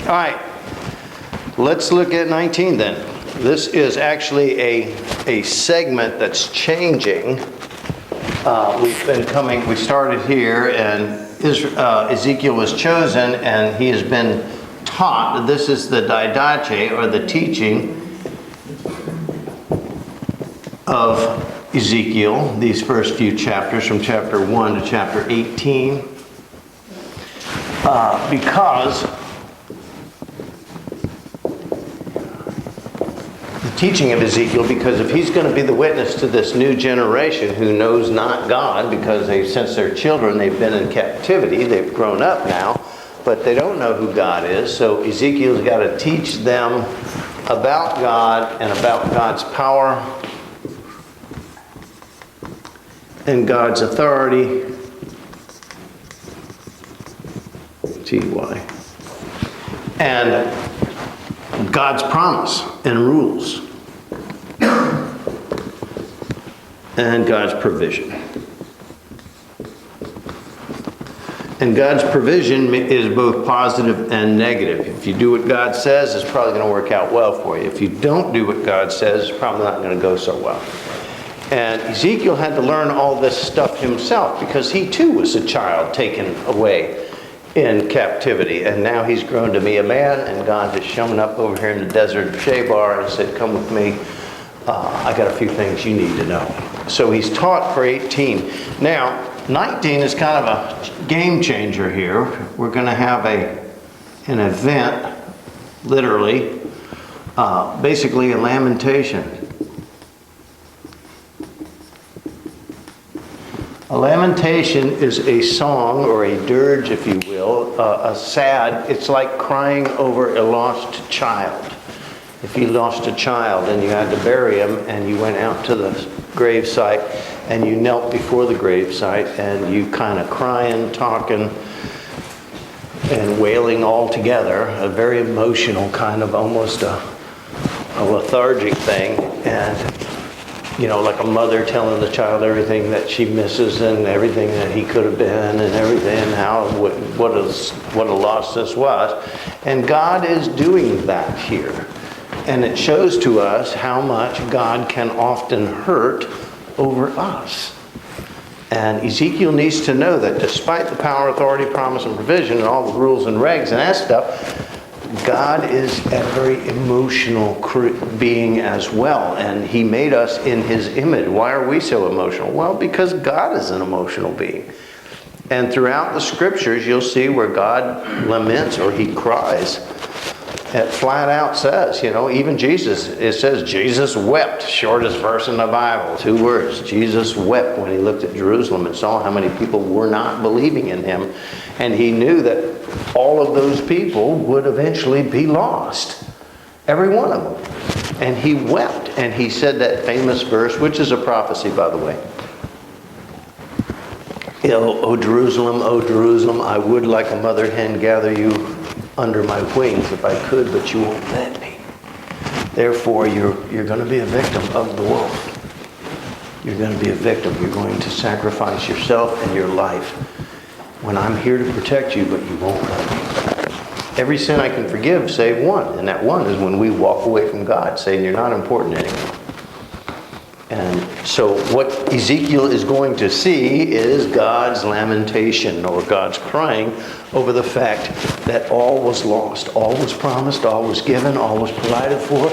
All right, let's look at 19 then. This is actually a segment that's changing. We started here, and Ezekiel was chosen, and he has been taught. This is the didache, or the teaching of Ezekiel, these first few chapters, from chapter 1 to chapter 18. Because the teaching of Ezekiel, because if he's going to be the witness to this new generation who knows not God, because since they're children, they've been in captivity, they've grown up now, but they don't know who God is. So Ezekiel's got to teach them about God and about God's power and God's authority. T-Y. And God's promise and rules. And God's provision. And God's provision is both positive and negative. If you do what God says, it's probably going to work out well for you. If you don't do what God says, it's probably not going to go so well. And Ezekiel had to learn all this stuff himself, because he too was a child taken away in captivity, and now he's grown to be a man, and God has shown up over here in the desert of Shebar and said, come with me, I got a few things you need to know. So he's taught for 18. Now 19 is kind of a game changer here. We're going to have an event, literally, basically a lamentation. A lamentation is a song, or a dirge, if you will, it's like crying over a lost child. If you lost a child and you had to bury him, and you went out to the gravesite and you knelt before the gravesite and you kind of crying, talking, and wailing all together, a very emotional kind of, almost a lethargic thing, and like a mother telling the child everything that she misses and everything that he could have been and everything, and what a loss this was. And God is doing that here. And it shows to us how much God can often hurt over us. And Ezekiel needs to know that despite the power, authority, promise, and provision, and all the rules and regs and that stuff, God is a very emotional being as well, and he made us in his image. Why are we so emotional? Well, because God is an emotional being. And throughout the scriptures, you'll see where God laments or he cries. It flat out says, even Jesus, it says Jesus wept, shortest verse in the Bible, 2 words. Jesus wept when he looked at Jerusalem and saw how many people were not believing in him. And he knew that all of those people would eventually be lost. Every one of them. And he wept. And he said that famous verse, which is a prophecy, by the way. O Jerusalem, I would like a mother hen gather you under my wings if I could, but you won't let me. Therefore, you're going to be a victim of the wolf. You're going to be a victim. You're going to sacrifice yourself and your life when I'm here to protect you, but you won't let me. Every sin I can forgive, save one. And that one is when we walk away from God, saying you're not important anymore. And so what Ezekiel is going to see is God's lamentation, or God's crying over the fact that all was lost, all was promised, all was given, all was provided for,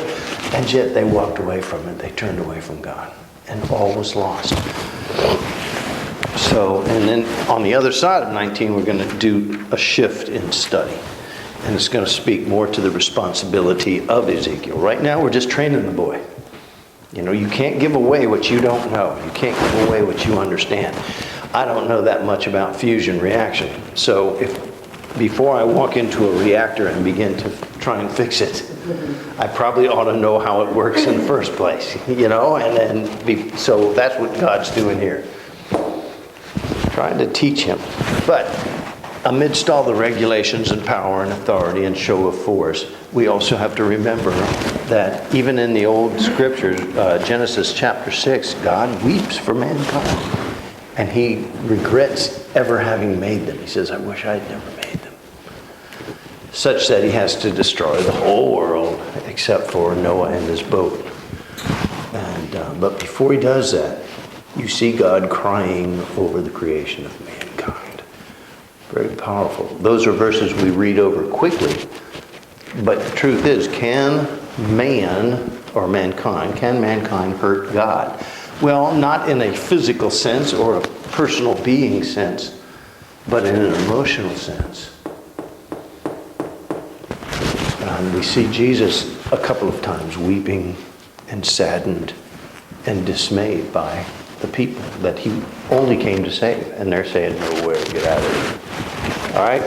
and yet they walked away from it. They turned away from God, and all was lost. So, and then on the other side of 19, we're going to do a shift in study. And it's going to speak more to the responsibility of Ezekiel. Right now, we're just training the boy. You can't give away what you don't know. You can't give away what you understand. I don't know that much about fusion reaction. So before I walk into a reactor and begin to try and fix it, I probably ought to know how it works in the first place. So that's what God's doing here. Trying to teach him. But amidst all the regulations and power and authority and show of force, we also have to remember that even in the old scriptures, Genesis chapter 6, God weeps for mankind. And he regrets ever having made them. He says, I wish I had never made them. such that he has to destroy the whole world except for Noah and his boat. But before he does that, you see God crying over the creation of mankind. Very powerful. Those are verses we read over quickly. But the truth is, can mankind hurt God? Well, not in a physical sense or a personal being sense, but in an emotional sense. And we see Jesus a couple of times weeping and saddened and dismayed by the people that he only came to save. And they're saying, no way, get out of here. All right?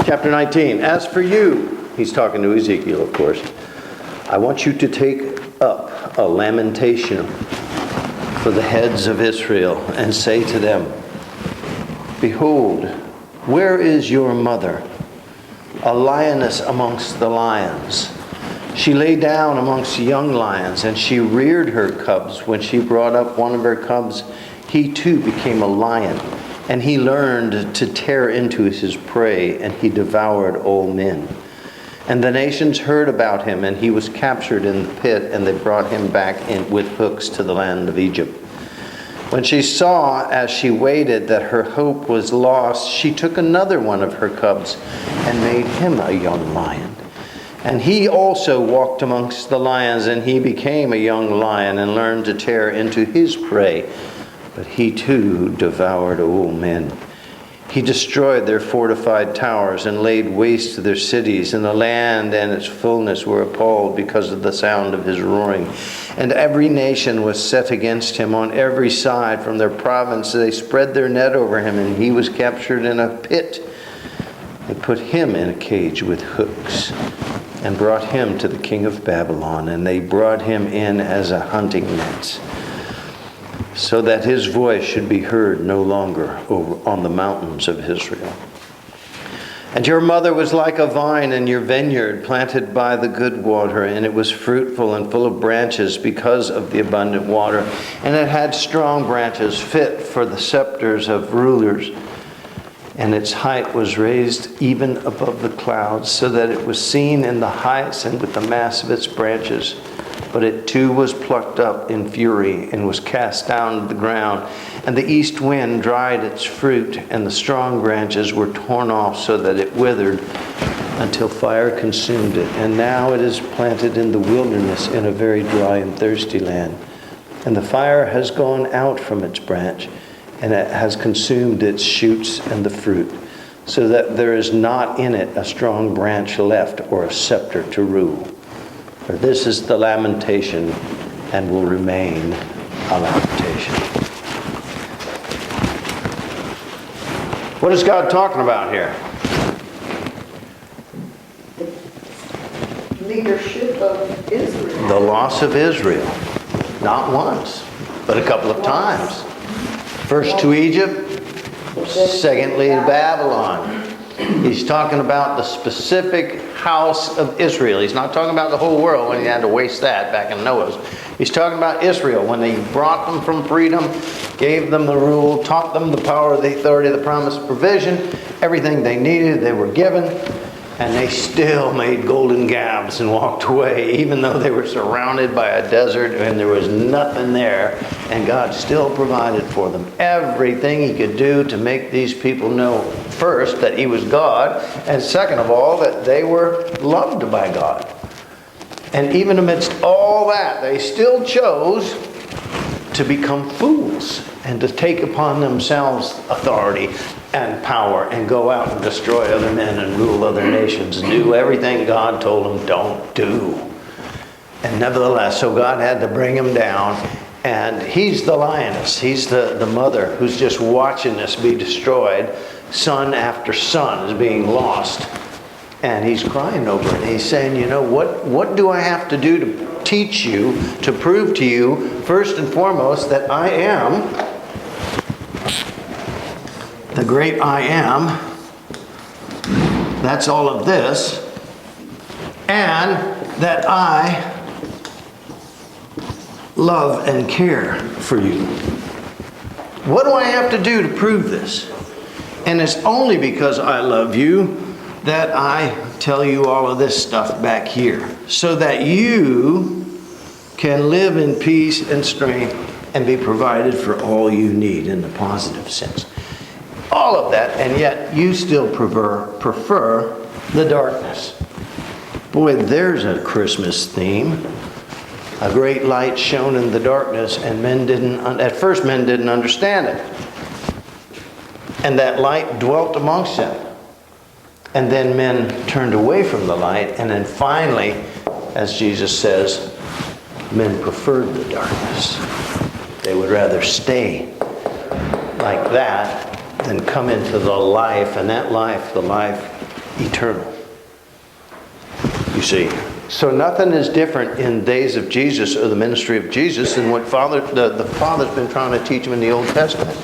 Chapter 19. As for you, he's talking to Ezekiel, of course, I want you to take up a lamentation for the heads of Israel and say to them, behold, where is your mother, a lioness amongst the lions? She lay down amongst young lions, and she reared her cubs. When she brought up one of her cubs, he too became a lion, and he learned to tear into his prey, and he devoured all men. And the nations heard about him, and he was captured in the pit, and they brought him back in with hooks to the land of Egypt. When she saw, as she waited, that her hope was lost, she took another one of her cubs and made him a young lion. And he also walked amongst the lions, and he became a young lion and learned to tear into his prey. But he too devoured all men. He destroyed their fortified towers and laid waste their cities, and the land and its fullness were appalled because of the sound of his roaring. And every nation was set against him on every side. From their province they spread their net over him, and he was captured in a pit. They put him in a cage with hooks and brought him to the king of Babylon, and they brought him in as a hunting net, so that his voice should be heard no longer over on the mountains of Israel. And your mother was like a vine in your vineyard, planted by the good water, and it was fruitful and full of branches because of the abundant water. And it had strong branches fit for the scepters of rulers. And its height was raised even above the clouds, so that it was seen in the heights and with the mass of its branches. But it too was plucked up in fury and was cast down to the ground. And the east wind dried its fruit, and the strong branches were torn off so that it withered until fire consumed it. And now it is planted in the wilderness in a very dry and thirsty land. And the fire has gone out from its branch, and it has consumed its shoots and the fruit, so that there is not in it a strong branch left or a scepter to rule. For this is the lamentation, and will remain a lamentation. What is God talking about here? Leadership of Israel. The loss of Israel. Not once, but a couple of times. First to Egypt, secondly to Babylon. He's talking about the specific house of Israel. He's not talking about the whole world when he had to waste that back in Noah's. He's talking about Israel when he brought them from freedom, gave them the rule, taught them the power, the authority, the promise, provision, everything they needed, they were given. And they still made golden calves and walked away, even though they were surrounded by a desert and there was nothing there. And God still provided for them everything he could do to make these people know, first, that he was God, and second of all, that they were loved by God. And even amidst all that, they still chose to become fools and to take upon themselves authority and power and go out and destroy other men and rule other nations and do everything God told them don't do. And nevertheless, so God had to bring him down, and he's the lioness. He's the mother who's just watching this be destroyed. Son after son is being lost. And he's crying over it. He's saying, you know, what do I have to do to teach you, to prove to you, first and foremost, that I am the great I am. That's all of this. And that I love and care for you. What do I have to do to prove this? And it's only because I love you that I tell you all of this stuff back here, so that you can live in peace and strength and be provided for all you need in the positive sense. All of that, and yet you still prefer the darkness. Boy, there's a Christmas theme. A great light shone in the darkness, and at first men didn't understand it. And that light dwelt amongst them. And then men turned away from the light, and then finally, as Jesus says, men preferred the darkness. They would rather stay like that than come into the life, and that life, the life eternal. You see. So nothing is different in days of Jesus or the ministry of Jesus than what the Father's been trying to teach them in the Old Testament.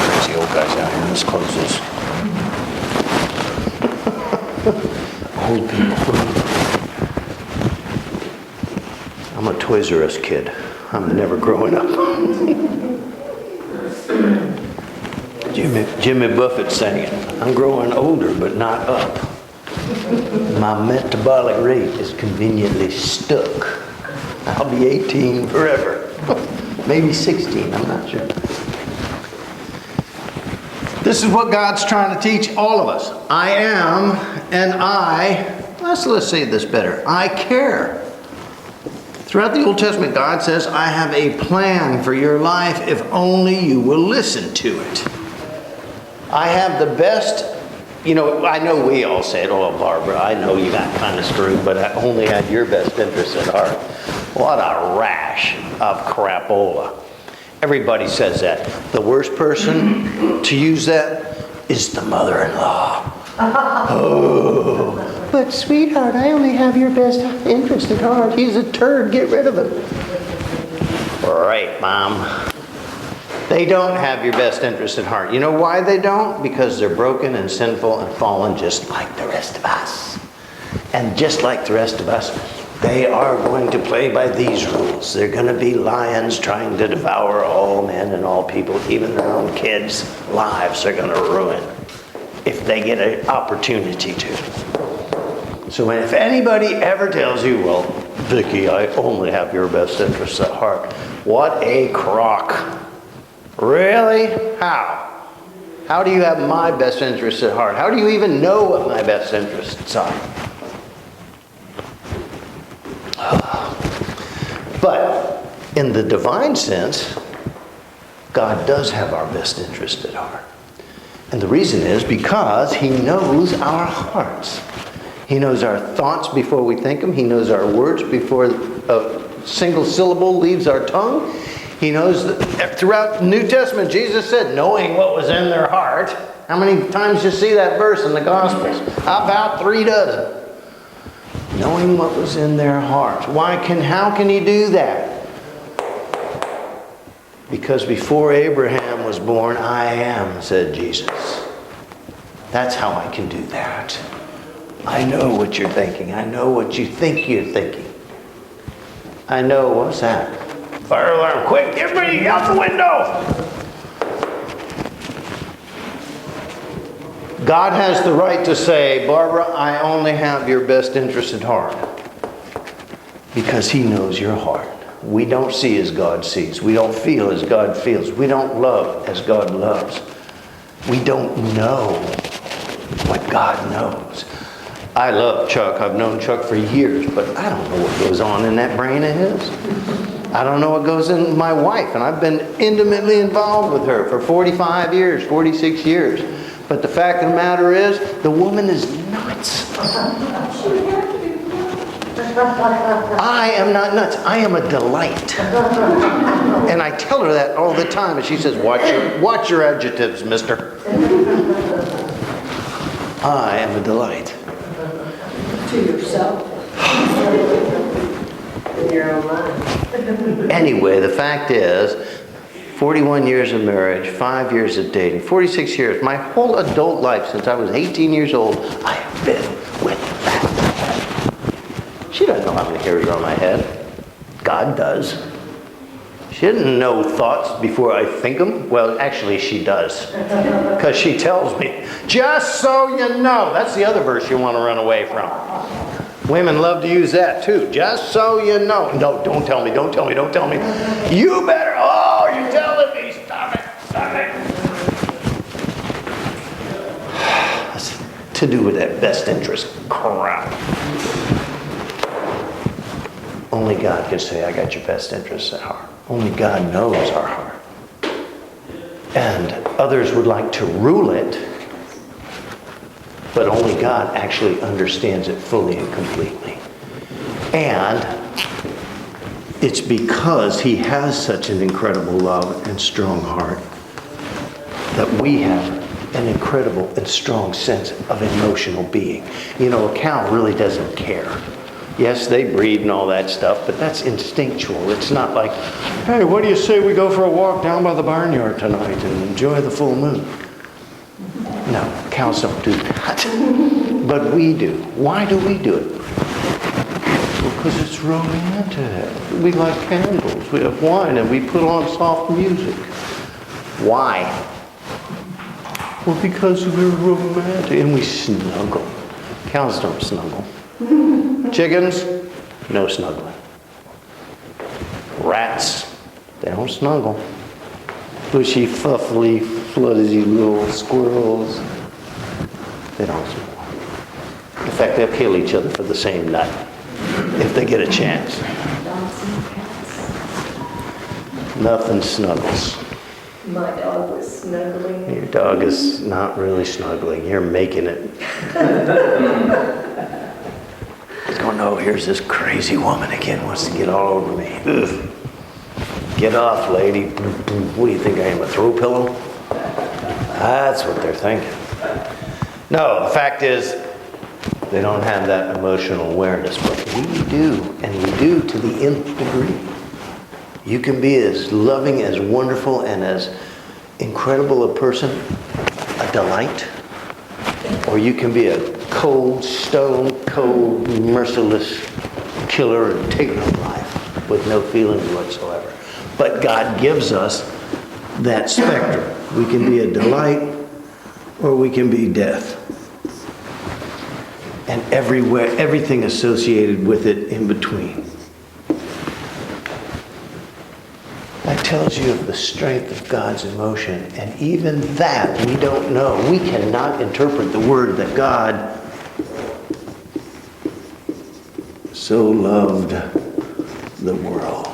There's the old guys out here. Let's close this. Old people. I'm a Toys R Us kid. I'm never growing up. Jimmy Buffett sang it. I'm growing older, but not up. My metabolic rate is conveniently stuck. I'll be 18 forever. Maybe 16, I'm not sure. This is what God's trying to teach all of us. I am, and let's say this better. I care. Throughout the Old Testament, God says, I have a plan for your life if only you will listen to it. I have the best. You know, I know we all said, oh, Barbara, I know you got kind of screwed, but I only had your best interest at heart. What a rash of crapola. Everybody says that. The worst person to use that is the mother-in-law. Oh, but sweetheart, I only have your best interest at heart. He's a turd. Get rid of him. Right, Mom. They don't have your best interest at heart. You know why they don't? Because they're broken and sinful and fallen just like the rest of us. And just like the rest of us, they are going to play by these rules. They're going to be lions trying to devour all men and all people, even their own kids' lives they're going to ruin if they get an opportunity to. So if anybody ever tells you, well, Vicki, I only have your best interests at heart, what a crock. Really? How? How do you have my best interests at heart? How do you even know what my best interests are? But in the divine sense, God does have our best interest at heart. And the reason is because He knows our hearts. He knows our thoughts before we think them. He knows our words before a single syllable leaves our tongue. He knows that throughout the New Testament, Jesus said, knowing what was in their heart. How many times do you see that verse in the Gospels? About 3 dozen. Knowing what was in their hearts. How can He do that? Because before Abraham was born, I am, said Jesus. That's how I can do that. I know what you're thinking. I know what you think you're thinking. I know, what's that? Fire alarm, quick, everybody out the window! God has the right to say, Barbara, I only have your best interest at heart. Because He knows your heart. We don't see as God sees. We don't feel as God feels. We don't love as God loves. We don't know what God knows. I love Chuck. I've known Chuck for years, but I don't know what goes on in that brain of his. I don't know what goes in my wife, and I've been intimately involved with her for 45 years, 46 years. But the fact of the matter is, the woman is nuts. I am not nuts. I am a delight. And I tell her that all the time, and she says, watch your adjectives, mister. I am a delight. To yourself. In your own mind. Anyway, the fact is, 41 years of marriage, 5 years of dating, 46 years, my whole adult life since I was 18 years old, I have been with that woman. She doesn't know how many hairs are on my head. God does. She doesn't know thoughts before I think them. Well, actually she does. Because she tells me, just so you know. That's the other verse you want to run away from. Women love to use that too. Just so you know. No, don't tell me, don't tell me, don't tell me. You better, oh, you're telling me. Stop it, stop it. That's to do with that best interest crap. Only God can say, I got your best interests at heart. Only God knows our heart. And others would like to rule it, but only God actually understands it fully and completely. And it's because He has such an incredible love and strong heart that we have an incredible and strong sense of emotional being. You know, a cow really doesn't care. Yes, they breed and all that stuff, but that's instinctual. It's not like, hey, what do you say we go for a walk down by the barnyard tonight and enjoy the full moon? No, cows don't do that. But we do. Why do we do it? Well, because it's romantic. We light candles, we have wine, and we put on soft music. Why? Well, because we're romantic and we snuggle. Cows don't snuggle. Chickens, no snuggling. Rats, they don't snuggle. Bushy, fuffly, fluzzy little squirrels, they don't snuggle. In fact, they'll kill each other for the same nut if they get a chance. Nothing snuggles. My dog was snuggling. Your dog is not really snuggling. You're making it. He's going, oh, here's this crazy woman again, wants to get all over me. Ugh. Get off, lady. What do you think I am, a throw pillow? That's what they're thinking. No, the fact is, they don't have that emotional awareness, but we do, and we do to the nth degree. You can be as loving, as wonderful, and as incredible a person, a delight, or you can be a cold, stone cold, merciless killer and taker of life with no feelings whatsoever. But God gives us that spectrum. We can be a delight or we can be death. And everywhere, everything associated with it in between. That tells you of the strength of God's emotion. And even that we don't know. We cannot interpret the word that God so loved the world.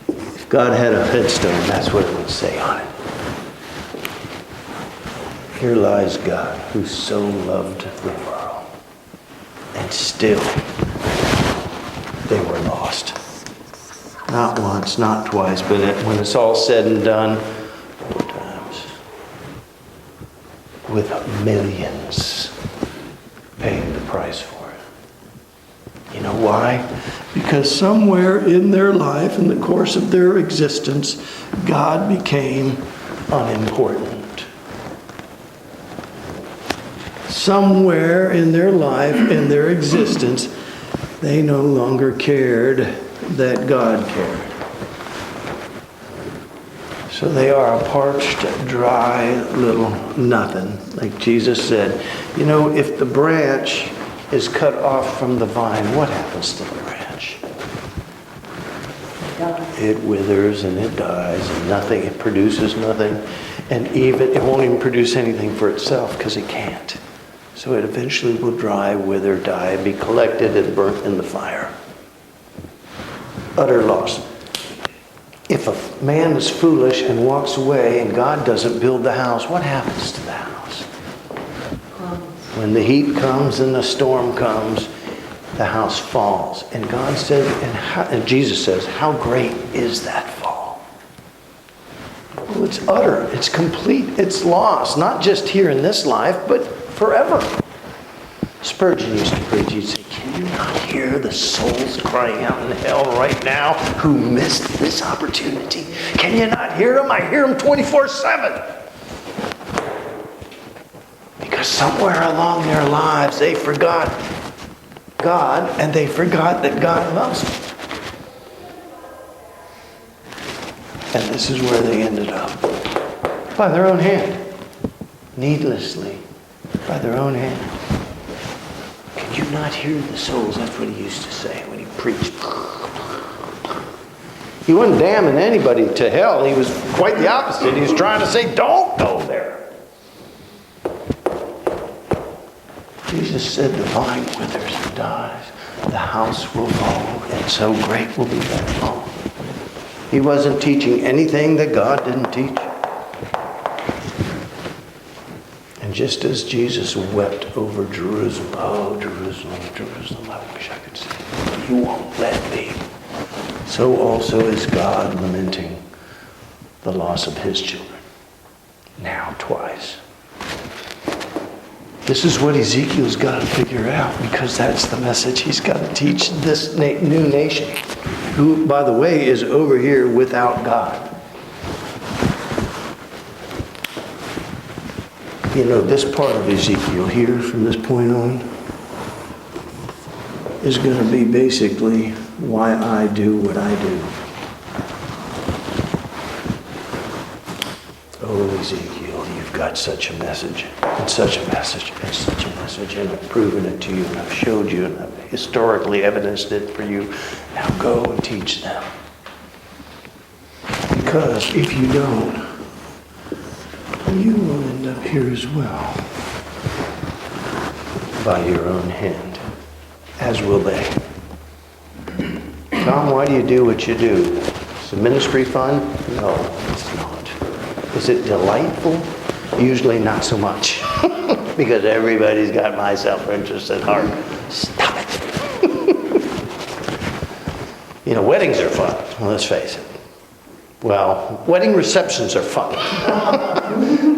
If God had a headstone, that's what it would say on it. Here lies God who so loved the world. And still, they were lost. Not once, not twice, but when it's all said and done, 4 times. With millions paying the price for it. You know why? Because somewhere in their life, in the course of their existence, God became unimportant. Somewhere in their life, in their existence, they no longer cared that God cared. So they are a parched, dry little nothing. Like Jesus said, you know, if the branch is cut off from the vine, what happens to the branch? It withers and it dies and nothing, it produces nothing. And even, it won't even produce anything for itself because it can't. So it eventually will dry, wither, die, be collected and burnt in the fire. Utter loss. If a man is foolish and walks away and God doesn't build the house, what happens to the house? When the heat comes and the storm comes, the house falls. And God says, and Jesus says, how great is that fall? Well, it's utter, it's complete, it's lost. Not just here in this life, but forever. Spurgeon used to preach, he'd say, can you not hear the souls crying out in hell right now who missed this opportunity? Can you not hear them? I hear them 24/7. Because somewhere along their lives they forgot God and they forgot that God loves them. And this is where they ended up. By their own hand. Needlessly. By their own hand. Can you not hear the souls? That's what he used to say when he preached. He wasn't damning anybody to hell. He was quite the opposite. He was trying to say, don't go there. Jesus said, the vine withers and dies. The house will fall, and so great will be that fall. He wasn't teaching anything that God didn't teach. And just as Jesus wept over Jerusalem, oh, Jerusalem, Jerusalem, I wish I could say, you won't let me. So also is God lamenting the loss of his children. Now twice. This is what Ezekiel's got to figure out, because that's the message he's got to teach this new nation, who, by the way, is over here without God. You know, this part of Ezekiel here, from this point on, is going to be basically why I do what I do. Oh, Ezekiel, you've got such a message, and such a message, and such a message, and I've proven it to you, and I've showed you, and I've historically evidenced it for you. Now go and teach them. Because if you don't, you will end up here as well. By your own hand. As will they. Tom, why do you do what you do? Is the ministry fun? No, it's not. Is it delightful? Usually not so much. Because everybody's got my self-interest at heart. Stop it. You know, weddings are fun. Well, let's face it. Well, wedding receptions are fun.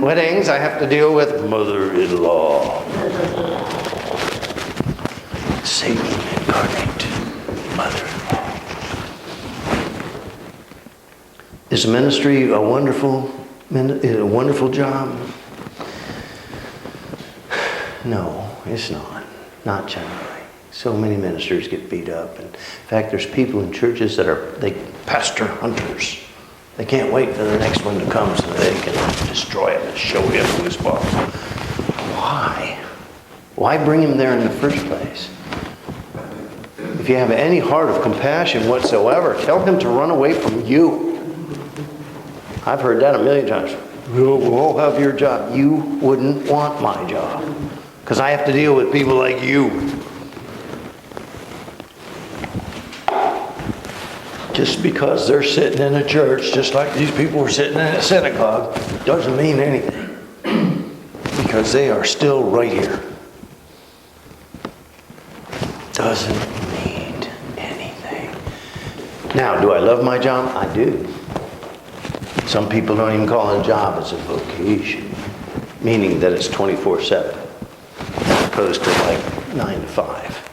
Weddings, I have to deal with mother-in-law. Satan incarnate, mother-in-law. Is ministry a wonderful job? No, it's not. Not generally. So many ministers get beat up. And in fact, there's people in churches that are pastor hunters. They can't wait for the next one to come so that they can destroy him and show him who's boss. Why? Why bring him there in the first place? If you have any heart of compassion whatsoever, tell him to run away from you. I've heard that a million times. We'll all have your job. You wouldn't want my job. Because I have to deal with people like you. Just because they're sitting in a church, just like these people were sitting in a synagogue, doesn't mean anything. Because they are still right here. Doesn't mean anything. Now, do I love my job? I do. Some people don't even call it a job, it's a vocation. Meaning that it's 24/7. As opposed to like 9 to 5.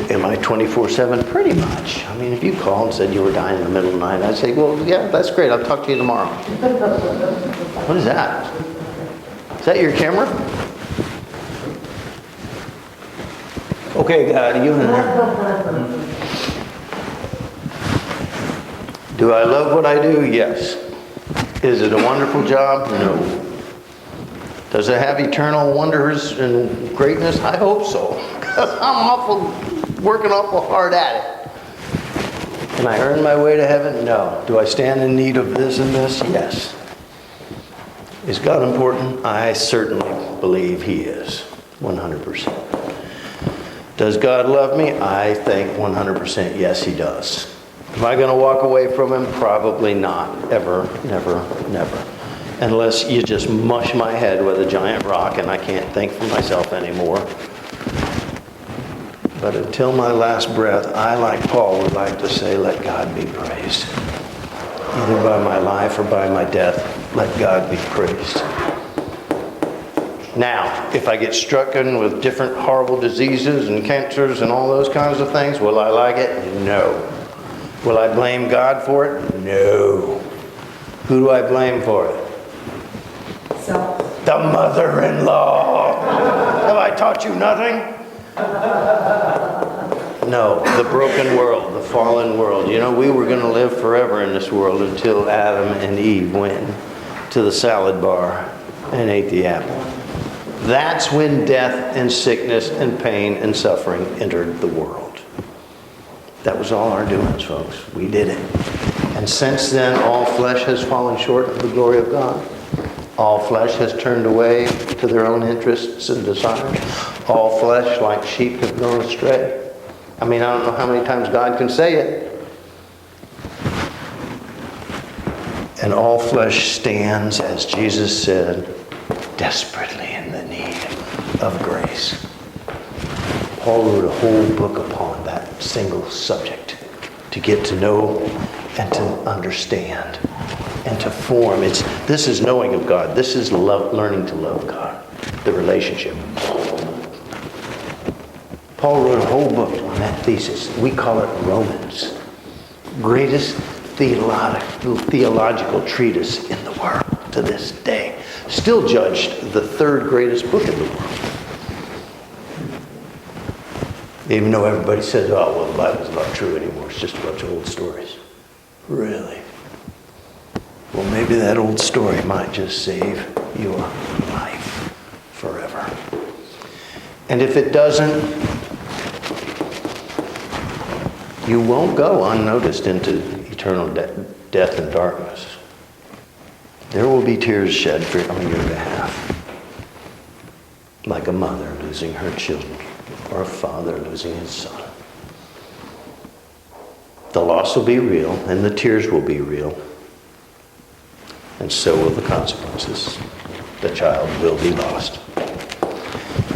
Am I 24/7? Pretty much. I mean, if you called and said you were dying in the middle of the night, I'd say, well, yeah, that's great. I'll talk to you tomorrow. What is that? Is that your camera? Okay, God, you in there. Do I love what I do? Yes. Is it a wonderful job? No. Does it have eternal wonders and greatness? I hope so. Because I'm working awful hard at it. Can I earn my way to heaven? No. Do I stand in need of this and this? Yes. Is God important? I certainly believe He is. 100%. Does God love me? I think 100% yes, He does. Am I going to walk away from Him? Probably not. Ever, never, never. Unless you just mush my head with a giant rock and I can't think for myself anymore. But until my last breath, I, like Paul, would like to say, let God be praised. Either by my life or by my death, let God be praised. Now, if I get stricken with different horrible diseases and cancers and all those kinds of things, will I like it? No. Will I blame God for it? No. Who do I blame for it? Self. The mother-in-law. Have I taught you nothing? No, the broken world, the fallen world. You know, we were going to live forever in this world until Adam and Eve went to the salad bar and ate the apple. That's when death and sickness and pain and suffering entered the world. That was all our doings, folks. We did it. And since then, all flesh has fallen short of the glory of God. All flesh has turned away to their own interests and desires. All flesh, like sheep, have gone astray. I mean, I don't know how many times God can say it. And all flesh stands, as Jesus said, desperately in the need of grace. Paul wrote a whole book upon that single subject to get to know and to understand and to form. This is knowing of God. This is learning to love God, the relationship. Paul wrote a whole book on that thesis. We call it Romans. Greatest theological treatise in the world to this day. Still judged the third greatest book in the world. Even though everybody says, oh, well, the Bible's not true anymore. It's just a bunch of old stories. Really? Well, maybe that old story might just save your life forever. And if it doesn't, you won't go unnoticed into eternal death and darkness. There will be tears shed on your behalf. Like a mother losing her children, or a father losing his son. The loss will be real, and the tears will be real. And so will the consequences. The child will be lost.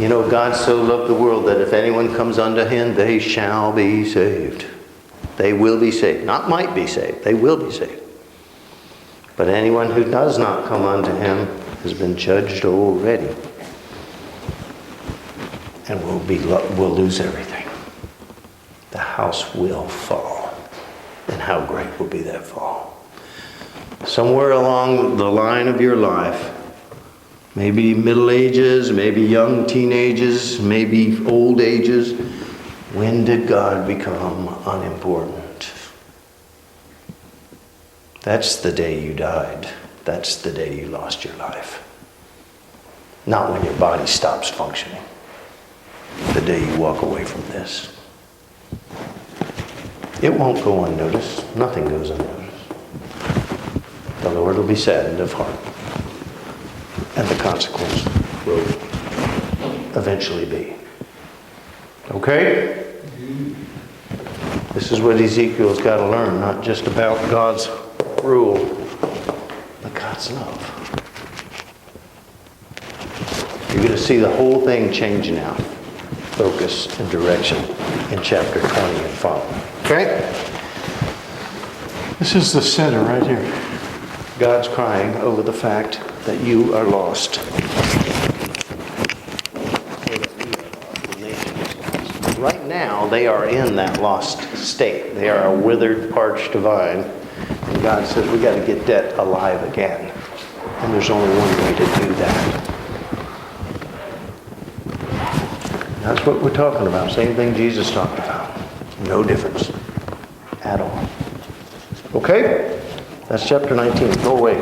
You know, God so loved the world that if anyone comes unto him, they shall be saved. They will be saved. Not might be saved. They will be saved. But anyone who does not come unto him has been judged already. And will lose everything. The house will fall. And how great will be that fall? Somewhere along the line of your life, maybe middle ages, maybe young teenagers, maybe old ages, when did God become unimportant? That's the day you died. That's the day you lost your life. Not when your body stops functioning. The day you walk away from this. It won't go unnoticed. Nothing goes unnoticed. The Lord will be saddened of heart. And the consequence will eventually be. Okay? This is what Ezekiel's got to learn. Not just about God's rule, but God's love. You're going to see the whole thing change now. Focus and direction in chapter 20 and following. Okay? This is the center right here. God's crying over the fact that you are lost. Right now, they are in that lost state. They are a withered, parched vine. And God says, we got to get that alive again. And there's only one way to do that. That's what we're talking about. Same thing Jesus talked about. No difference at all. Okay? That's chapter 19. Go away.